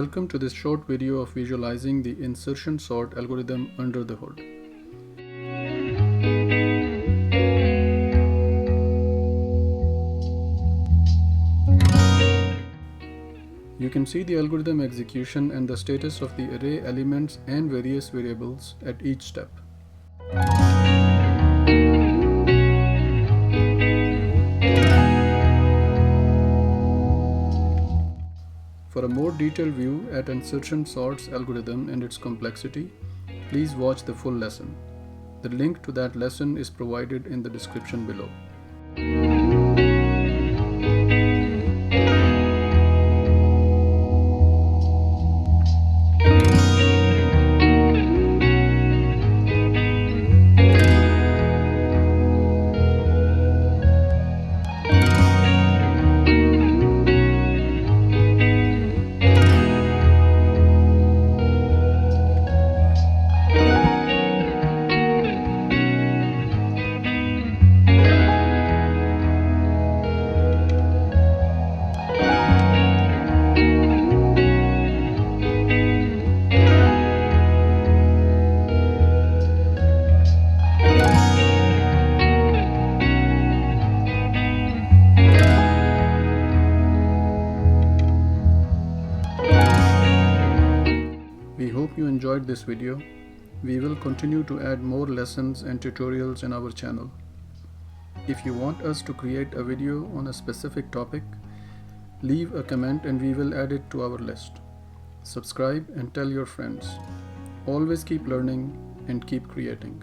Welcome to this short video of visualizing the insertion sort algorithm under the hood. You can see the algorithm execution and the status of the array elements and various variables at each step. For a more detailed view at insertion sorts algorithm and its complexity, please watch the full lesson. The link to that lesson is provided in the description below. We hope you enjoyed this video. We will continue to add more lessons and tutorials in our channel. If you want us to create a video on a specific topic, leave a comment and we will add it to our list. Subscribe and tell your friends. Always keep learning and keep creating.